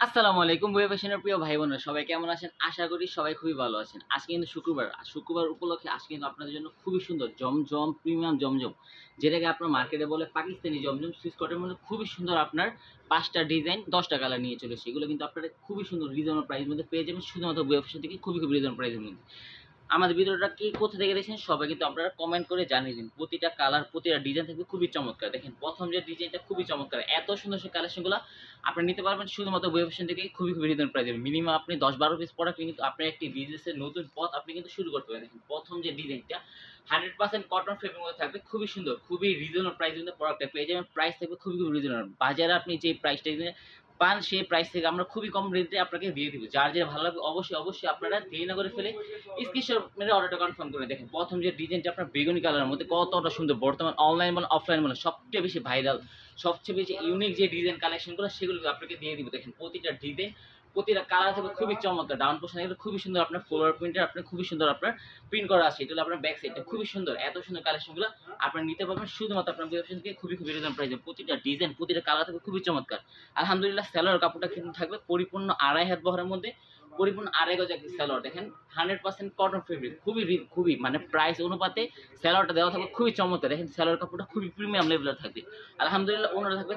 আসসালামু আলাইকুম বই ফ্যাশনের প্রিয় ভাই বোনেরা সবাই কেমন আছেন? আশা করি সবাই খুবই ভালো আছেন। আজকে কিন্তু শুক্রবার। শুক্রবার উপলক্ষে আজকে কিন্তু আপনাদের জন্য খুবই সুন্দর জমজম প্রিমিয়াম জমজম, যেটাকে আপনার মার্কেটে বলে পাকিস্তানি জমজম, সুইস কটনের মধ্যে খুবই সুন্দর আপনার ৫টা ডিজাইন 10টা কালার নিয়ে চলে এসেছে। এগুলো কিন্তু আপনারা খুবই সুন্দর রিজনেবল প্রাইসের মধ্যে পেয়ে যাবেন শুধুমাত্র বই ফ্যাশন থেকে, খুবই রিজনেবল প্রাইসের মধ্যে। আমাদের ভিডিওটা কে কোথা থেকে দেখছেন সবাই কিন্তু আপনারা কমেন্ট করে জানিয়ে দিন। প্রতিটা কালার প্রতিটা ডিজাইন থাকবে খুবই চমৎকার। দেখেন প্রথম যে ডিজাইনটা খুবই চমৎকার, এত সুন্দর সেই কালেকশনগুলো আপনি নিতে পারবেন শুধুমাত্র ওয়েব অপশন থেকে, খুবই রিজনেবল প্রাইসে। মিনিমাম আপনি 10-12 পিস প্রোডাক্ট কিন্তু আপনার একটি বিজনেসের নতুন পথ আপনি কিন্তু শুরু করতে পারেন। দেখেন প্রথম যে ডিজাইনটা 100% কটন ফেব্রিকের মধ্যে থাকবে, খুবই সুন্দর, খুবই রিজনেবল প্রাইসের মধ্যে প্রোডাক্টটা পেয়ে যাবেন। প্রাইস থাকবে খুবই রিজনেবল। বাজারে আপনি যে প্রাইসটা পান সেই প্রাইস থেকে আমরা খুবই কম রেটে আপনাকে দিয়ে দিব। যার যেটা ভালো লাগবে অবশ্যই আপনারা দেরি না করে ফেলে স্ক্রিনশট মেরে অর্ডারটা কনফার্ম করে। দেখেন প্রথম যে ডিজাইনটা আপনার বেগুনি কালারের মধ্যে কতটা সুন্দর, বর্তমান অনলাইন বলেন অফলাইন বলেন সবচেয়ে বেশি ভাইরাল, সবচেয়ে বেশি ইউনিক যে ডিজাইন কালেকশনগুলো সেগুলো আপনাকে দিয়ে দিব। দেখেন প্রতিটা ডিজাইন প্রতিটা কালার থাকবে খুবই চমৎকার। ডাউন পোর্শন এগুলো খুবই সুন্দর, আপনার ফ্লোরাল প্রিন্টার আপনার খুবই সুন্দর আপনার প্রিন্ট করা আছে। এটা হলো আপনার ব্যাক সাইডটা খুবই সুন্দর। এত সুন্দর কালেকশনগুলো আপনারা নিতে পারবেন শুধুমাত্র আপনার ওয়েবসাইট থেকে, খুবই রিজনেবল প্রাইসে। প্রতিটা ডিজাইন প্রতিটা কালার থাকবে খুবই চমৎকার। আলহামদুলিল্লাহ সালোয়ার কাপড়টা কিন্তু থাকবে পরিপূর্ণ 2.5 হাত বহরের মধ্যে, পরিপূর্ণ 2.5 গজ একটি সালোয়ার। দেখেন 100% কটন ফেব্রিক, খুবই মানে প্রাইস অনুপাতে সালোয়ারটা দেওয়া থাকবে খুবই চমৎকার। দেখেন সালোয়ার কাপড়টা খুবই প্রিমিয়াম লেভেলের থাকবে। আলহামদুলিল্লাহ ওনারা থাকবে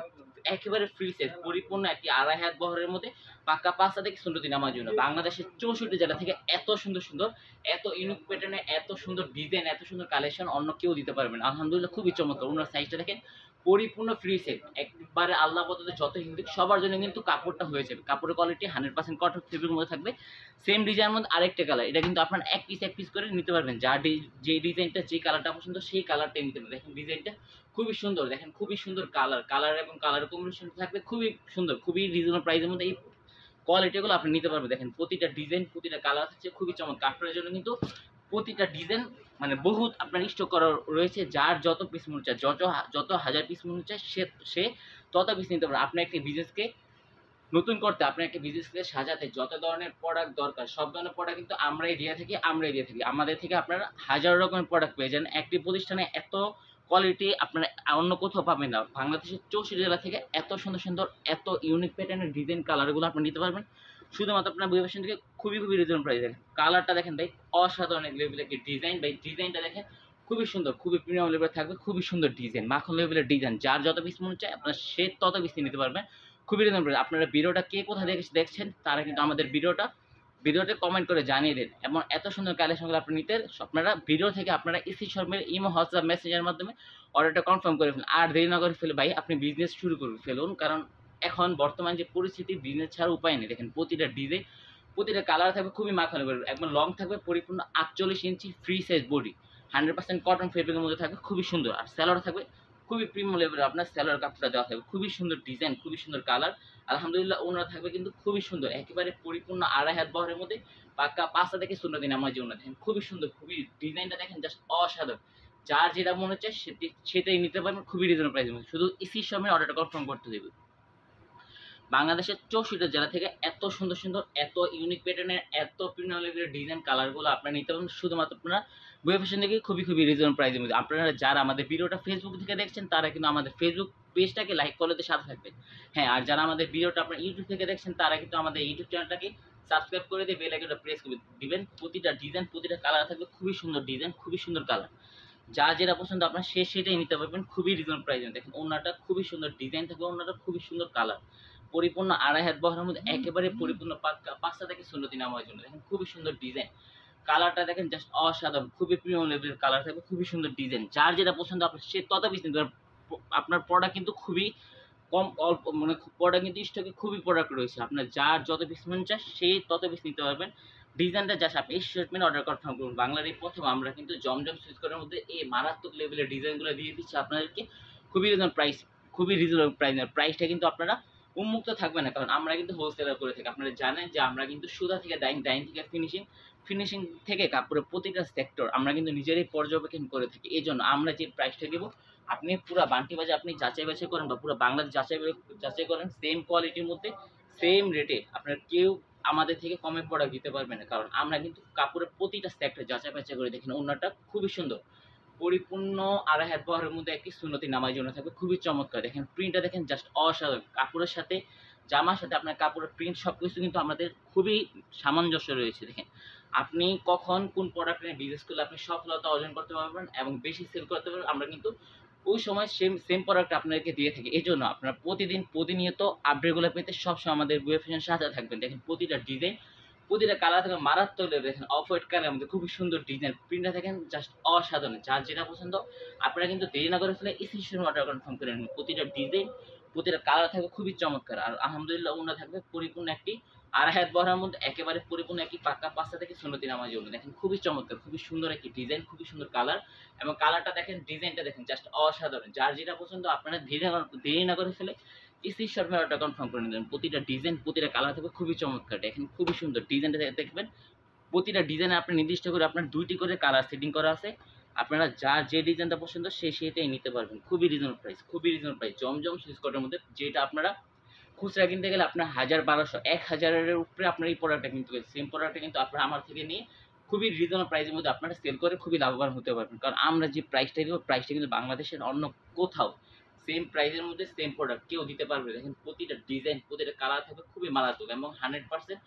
একেবারে ফ্রি সাইজ, পরিপূর্ণ একটি 2.5 হাত বহরের মধ্যে পাক্কা 5টা থেকে 16 নামার জন্য। বাংলাদেশের 64 জেলা থেকে এত সুন্দর এত ইউনিক প্যাটার্নে এত সুন্দর ডিজাইন এত সুন্দর কালেকশন অন্য কেউ দিতে পারবেন। আলহামদুলিল্লাহ খুবই চমৎকার। ওনার সাইজটা দেখেন পরিপূর্ণ ফ্রি সেট, একবারে আল্লাহ পদ্ধতি যত হিন্দু সবার জন্য কিন্তু কাপড়টা হয়ে যাবে। কাপড়ের কোয়ালিটি 100% কটন ফেব্রিকের মধ্যে থাকবে। সেম ডিজাইনের মধ্যে আরেকটা কালার, এটা কিন্তু আপনার এক পিস করে নিতে পারবেন। যার যে ডিজাইনটা যে কালারটা পছন্দ সেই কালারটাই নিতে পারবেন। দেখেন ডিজাইনটা খুবই সুন্দর, দেখেন খুবই সুন্দর কালার এবং কালার কম্বিনেশন থাকবে খুবই সুন্দর, খুবই রিজনেবল প্রাইসের মধ্যে এই কোয়ালিটিগুলো আপনি নিতে পারবেন। দেখেন প্রতিটা ডিজাইন প্রতিটা কালার হচ্ছে খুবই চমৎকার। আপনার জন্য কিন্তু প্রতিটা ডিজাইন মানে বহুত আপনার স্টক করা রয়েছে। যার যত পিস মনে চায়, যত হাজার পিস মনে চায় সে তত পিস নিতে পারে। আপনার একটি বিজনেসকে নতুন করতে, আপনার একটা বিজনেসকে সাজাতে যত ধরনের প্রোডাক্ট দরকার সব ধরনের প্রোডাক্ট কিন্তু আমরাই দিয়ে থাকি। আমাদের থেকে আপনারা হাজার রকমের প্রোডাক্ট পেয়ে যান। একটি প্রতিষ্ঠানে এত কোয়ালিটি আপনারা অন্য কোথাও পাবেন না। বাংলাদেশের 64 জেলা থেকে এত সুন্দর এত ইউনিক প্যাটার্নের ডিজাইন কালারগুলো আপনি নিতে পারবেন শুধুমাত্র আপনার বিভাজন থেকে, খুবই রিজনেবল প্রাইস। দেখেন কালারটা দেখেন ভাই, অসাধারণ লেভেলের একটি ডিজাইন ভাই। ডিজাইনটা দেখেন খুবই সুন্দর, খুবই প্রিমিয়াম লেভেলের থাকবে, খুবই সুন্দর ডিজাইন, মাখন লেভেলের ডিজাইন। যার যত পিস মনে চায় আপনার সে তত পিস নিতে পারবেন খুবই রিজনেবল। আপনারা ভিডিওটা কে কোথায় দেখছেন তারা কিন্তু আমাদের ভিডিওতে কমেন্ট করে জানিয়ে দেন। এবং এত সুন্দর কালেকশনগুলো আপনি নিতে আপনারা ভিডিও থেকে আপনারা স্ক্রিনশট ইমো হোয়াটসঅ্যাপ মেসেঞ্জারের মাধ্যমে অর্ডারটা কনফার্ম করে ফেলুন। আর দেরি না করে ফেলে ভাই আপনি বিজনেস শুরু করে ফেলুন, কারণ এখন বর্তমান যে পরিস্থিতি বিজনেস ছাড়া উপায় নেই। দেখেন প্রতিটা ডিজাইন প্রতিটা কালার থাকবে খুবই মাখানো, একদম লং থাকবে পরিপূর্ণ 48 inch free size body, 100% cotton ফেব্রিকের মধ্যে থাকবে খুবই সুন্দর। আর স্যালোয়ার থাকবে খুবই প্রিমিয়াম লেভেলের, আপনার স্যালোয়ার কাপড়টা দেওয়া থাকবে খুবই সুন্দর ডিজাইন, খুবই সুন্দর কালার। আলহামদুলিল্লাহ ওনারা থাকবে কিন্তু খুবই সুন্দর, একেবারে পরিপূর্ণ 2.5 হাত বহরের মধ্যে পাক্কা 5টা থেকে 16 দিন আমার জন্য। দেখেন খুবই সুন্দর, খুবই ডিজাইনটা দেখেন জাস্ট অসাধারণ। যার যেটা মনে হচ্ছে সেটাই নিতে পারবেন খুবই রিজনেবল প্রাইসের মধ্যে। শুধু ইসির সময় অর্ডারটা কনফার্ম করতে দেবে। বাংলাদেশের 64 জেলা থেকে এত সুন্দর এত ইউনিক প্যাটার্নের এত প্রিমিয়াম লেভেলের ডিজাইন কালারগুলো আপনারা নিতে পারবেন শুধুমাত্র আপনারা বই ফ্যাশন থেকে, খুবই রিজনেবল প্রাইসের মধ্যে। আপনারা যারা আমাদের ভিডিওটা ফেসবুক থেকে দেখছেন তারা কিন্তু আমাদের ফেসবুক পেজটাকে লাইক ফলোতে সাথে থাকবেন। হ্যাঁ, আর যারা আমাদের ভিডিওটা আপনার ইউটিউব থেকে দেখছেন তারা কিন্তু আমাদের ইউটিউব চ্যানেলটাকে সাবস্ক্রাইব করে দিয়ে বেল আইকনটা প্রেস করে দিবেন। প্রতিটা ডিজাইন প্রতিটা কালার থাকবে খুবই সুন্দর ডিজাইন, খুবই সুন্দর কালার। যা যেটা পছন্দ আপনার সেটাই নিতে পারবেন খুবই রিজনেবল প্রাইসে। দেখেন ওনাটা খুবই সুন্দর ডিজাইন থাকবে, ওনাটা খুবই সুন্দর কালার, পরিপূর্ণ 2.5 হাত বহরের মধ্যে একেবারে পরিপূর্ণ পাক্কা 5টা থেকে 16 দিন আমার জন্য। দেখেন খুবই সুন্দর ডিজাইন, কালারটা দেখেন জাস্ট অসাধারণ, খুবই প্রিমিয়াম লেভেলের কালার থাকবে, খুবই সুন্দর ডিজাইন। যার যেটা পছন্দ আপনার সে তত পিস নিতে পারবেন। আপনার প্রোডাক্ট কিন্তু খুবই কম, অল্প মানে প্রোডাক্ট কিন্তু স্টকে খুবই প্রোডাক্ট রয়েছে। আপনার যার যত পিস মন চায় সে তত পিস নিতে পারবেন। ডিজাইনটা জাস্ট আপনি স্টেটমেন্ট অর্ডার কনফার্ম করুন। বাংলার এই প্রথম আমরা কিন্তু জমজম সুইচ করার মধ্যে এই মারাত্মক লেভেলের ডিজাইনগুলো দিয়ে দিচ্ছি আপনাদেরকে খুবই রিজনেবল প্রাইস, খুবই রিজনেবল প্রাইসটা কিন্তু আপনারা উন্মুক্ত থাকবে না, কারণ আমরা কিন্তু হোলসেলার করে থাকি। আপনারা জানেন যে আমরা কিন্তু সুতা থেকে ডাইং থেকে ফিনিশিং থেকে কাপড়ের প্রতিটা সেক্টর আমরা কিন্তু নিজেরাই পর্যবেক্ষণ করে থাকি। এই জন্য আমরা যে প্রাইসটা দেবো আপনি পুরো বান্টি বাজে আপনি যাচাই বাছাই করেন বা পুরো বাংলাদেশ যাচাই করেন, সেম কোয়ালিটির মধ্যে সেম রেটে আপনার কেউ আমাদের থেকে কমে প্রোডাক্ট দিতে পারবে না, কারণ আমরা কিন্তু কাপড়ের প্রতিটা সেক্টর যাচাই বাছাই করে। দেখেন ওনাটা খুবই সুন্দর, পরিপূর্ণ 2.5 হাত বহরের মধ্যে একটি সুন্নতি নামাজ জন্য থাকবে খুবই চমৎকার। দেখেন প্রিন্টটা দেখেন জাস্ট অসাধারণ, কাপড়ের সাথে জামার সাথে আপনার কাপড়ের প্রিন্ট সবকিছু কিন্তু আমাদের খুবই সামঞ্জস্য রয়েছে। দেখেন আপনি কখন কোন প্রোডাক্ট নিয়ে বিজনেস করলে আপনি সফলতা অর্জন করতে পারবেন এবং বেশি সেল করতে পারবেন, আমরা কিন্তু ওই সময় সেম প্রোডাক্ট আপনাদেরকে দিয়ে থাকি। এজন্য আপনারা প্রতিনিয়ত আপডেটগুলো পেতে সবসময় আমাদের বুয়া ফ্যাশনের সাথে থাকবেন। দেখেন প্রতিটা ডিজাইন, প্রতিটা কালার থেকে মারাত্মক লেভেল। দেখেন অফ হোয়াইট কালারের মধ্যে খুবই সুন্দর ডিজাইন প্রিন্টটা দেখেন জাস্ট অসাধারণ। যার যেটা পছন্দ আপনারা কিন্তু দেরি না করে ফেলে স্ক্রিনশট অর্ডার কনফার্ম করে নিন। প্রতিটা ডিজাইন, প্রতিটা কালার থাকবে খুবই চমৎকার। আর আলহামদুলিল্লাহ ওনা থাকবে পরিপূর্ণ একটি আড়াই হাত বহরের মধ্যে একেবারে পরিপূর্ণ একটি পাক্কা ৫টা থেকে সুন্নতি নামাজি ওড়না। দেখেন খুবই চমৎকার, খুবই সুন্দর একটি ডিজাইন, খুবই সুন্দর কালার এবং কালারটা দেখেন, ডিজাইনটা দেখেন জাস্ট অসাধারণ। যার যেটা পছন্দ আপনারা দেরি না করে ফেলে স্ক্রিনশট মেরে অর্ডার কনফার্ম করে নেবেন। প্রতিটা ডিজাইন, প্রতিটা কালার থাকবে খুবই চমৎকার। দেখেন খুবই সুন্দর ডিজাইনটা দেখবেন। প্রতিটা ডিজাইনে আপনি নির্দিষ্ট করে আপনার 2টি করে কালার সেটিং করা আছে। আপনারা যার যে ডিজাইনটা পছন্দ সেটাই নিতে পারবেন। খুবই রিজনেবল প্রাইস, খুবই রিজনেবল প্রাইস। জমজম সুইচ কোটের মধ্যে, যেটা আপনারা খুচরা কিনতে গেলে আপনার ১,০০০, ১২০০, ১,০০০-এর উপরে আপনার এই প্রোডাক্টটা কিনতে হবে। সেম প্রোডাক্টটা কিন্তু আপনারা আমার থেকে নিয়ে খুবই রিজনেবল প্রাইসের মধ্যে আপনারা সেল করে খুবই লাভবান হতে পারবেন। কারণ আমরা যে প্রাইসটা দিব, প্রাইসটা কিন্তু বাংলাদেশের অন্য কোথাও সেম প্রাইসের মধ্যে সেম প্রোডাক্ট কেউ দিতে পারবে। দেখেন প্রতিটা ডিজাইন, প্রতিটা কালার থাকবে খুবই মারাত্মক এবং 100%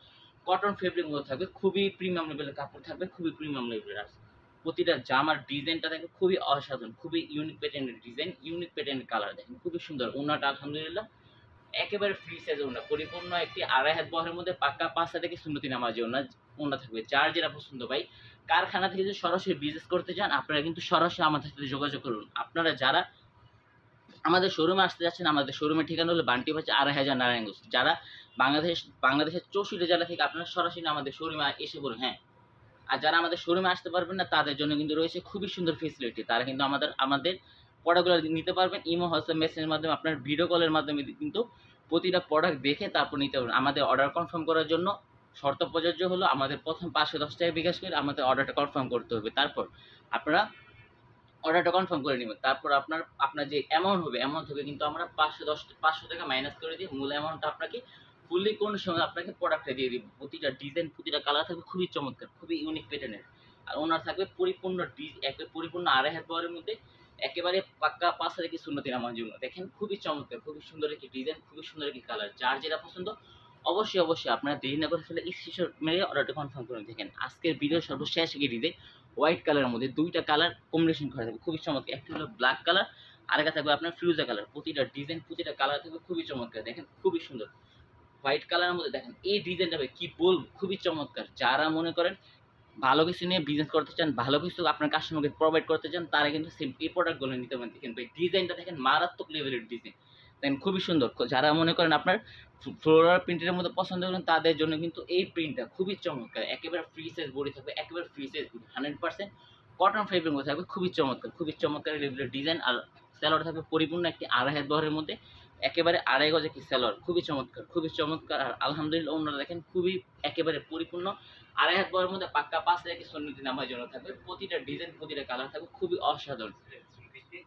কটন ফেব্রিক মধ্যে থাকবে। খুবই প্রিমিয়াম লেভেলের কাপড় থাকবে, খুবই প্রিমিয়াম লেভেলের আছে। প্রতিটা জামার ডিজাইনটা দেখবে খুবই অসাধারণ, খুবই ইউনিক প্যাটার্নের ডিজাইন, ইউনিক প্যাটার্নের কালার। দেখেন খুবই সুন্দর। ওনাটা আলহামদুলিল্লাহ একেবারে ফ্রি সাইজ ওনা, পরিপূর্ণ একটি আড়াই হাত বহরের মধ্যে পাক্কা ৫টা থেকে সুন্নতি নামাজি ওনা থাকবে। যার যেটা পছন্দ ভাই, কারখানা থেকে যদি সরাসরি বিজনেস করতে চান আপনারা কিন্তু সরাসরি আমাদের সাথে যোগাযোগ করুন। আপনারা যারা আমাদের শোরুমে আসতে যাচ্ছেন, আমাদের শোরুমের ঠিকানা হলো বান্টি বাজার ২,৫০০ নারায়ণগঞ্জ। যারা বাংলাদেশের ৬৪ জেলা থেকে আপনারা সরাসরি আমাদের শোরুমে এসে বলুন, হ্যাঁ। আর যারা আমাদের শোরুমে আসতে পারবেন না তাদের জন্য কিন্তু রয়েছে খুবই সুন্দর ফেসিলিটি। তারা কিন্তু আমাদের প্রোডাক্টগুলো নিতে পারবেন। ইমো, হোয়াটসঅ্যাপ মেসেজের মাধ্যমে, আপনার ভিডিও কলের মাধ্যমে কিন্তু প্রতিটা প্রোডাক্ট দেখে তারপর নিতে পারবেন। আমাদের অর্ডার কনফার্ম করার জন্য শর্ত প্রযোজ্য হলো আমাদের প্রথম ৫১০ টাকা বিকাশ করে আমাদের অর্ডারটা কনফার্ম করতে হবে। তারপর আপনারা অর্ডারটা কনফার্ম করে নেবেন। তারপর আপনার যে অ্যামাউন্ট হবে, অ্যামাউন্ট থেকে কিন্তু আমরা ৫০০ টাকা মাইনাস করে দিয়ে মূল অ্যামাউন্টটা আপনাকে ফুললি কোন সময় আপনাকে প্রোডাক্টটা দিয়ে দিব। প্রতিটা ডিজাইন, প্রতিটা কালার থাকবে খুবই চমৎকার, খুবই ইউনিক প্যাটার্নের। আর ওনার থাকবে পরিপূর্ণ আড়াই হাত বহরের মধ্যে একেবারে পাক্কা ৫টা থেকে সুন্নতি নামাজি ওড়না। দেখেন খুবই চমৎকার, খুবই সুন্দর একটি ডিজাইন, খুবই সুন্দর একটি কালার। যার যেটা পছন্দ অবশ্যই আপনারা দেরি না করে ফেলে স্ক্রিনশট মেরে অর্ডারটা কনফার্ম করে দেখেন। আজকের ভিডিও সর্বশেষ একটি ডিজাইন হোয়াইট কালারের মধ্যে 2টা কালার কম্বিনেশন করা থাকবে খুবই চমৎকার। একটা হলো ব্ল্যাক কালার, আরেকটা থাকবে আপনার ফিরোজা কালার। প্রতিটা ডিজাইন, প্রতিটা কালার থাকবে খুবই চমৎকার। দেখেন খুবই সুন্দর হোয়াইট কালারের মধ্যে। দেখেন এই ডিজাইনটা কি বলবো, খুবই চমৎকার। যারা মনে করেন ভালো কিছু নিয়ে বিজনেস করতে চান, ভালো কিছু আপনার কাস্টমারকে প্রোভাইড করতে চান, তারা কিন্তু সেম এই প্রোডাক্টগুলো নিতে পারেন। দেখেন ভাই ডিজাইনটা দেখেন মারাত্মক লেভেলের ডিজাইন, দেখেন খুবই সুন্দর। যারা মনে করেন আপনার ফ্লোরাল প্রিন্টের মধ্যে পছন্দ করেন তাদের জন্য কিন্তু এই প্রিন্টটা খুবই চমৎকার। একেবারে ফ্রি সাইজ বডি থাকবে, একেবারে ফ্রি সাইজ 100% কটন ফেব্রিক মধ্যে থাকবে, খুবই চমৎকার, খুবই চমৎকার লেভেলের ডিজাইন। আর স্যালোয়ার থাকবে পরিপূর্ণ একটি আড়াই হাত বহরের মধ্যে একেবারে আড়াই গজ একটি স্যালোয়ার, খুবই চমৎকার, খুবই চমৎকার। আর আলহামদুলিল্লাহ ওনারা দেখেন খুবই একেবারে পরিপূর্ণ আড়াই হাত বহরের মধ্যে পাক্কা ৫ থেকে সুন্নতি নামার জন্য থাকবে। প্রতিটা ডিজাইন, প্রতিটা কালার থাকবে খুবই অসাধারণ,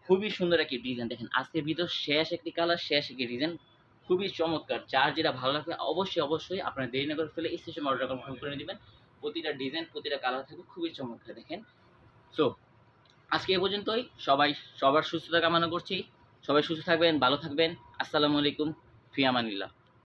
খুবই সুন্দর একটি ডিজাইন। দেখেন আজকের ভিডিও শেষ একটি কালার, শেষ একটি ডিজাইন, খুবই চমৎকার। যার যেটা ভালো লাগবে অবশ্যই আপনারা দেরি না করে ফেলে স্টেশন অর্ডার কনফার্ম করে নেবেন। প্রতিটা ডিজাইন, প্রতিটা কালার থাকবে খুবই চমৎকার। দেখেন সো আজকে এ পর্যন্তই। সবার সুস্থতা কামনা করছি। সবাই সুস্থ থাকবেন, ভালো থাকবেন। আসসালামু আলাইকুম, ফি আমানিল্লাহ।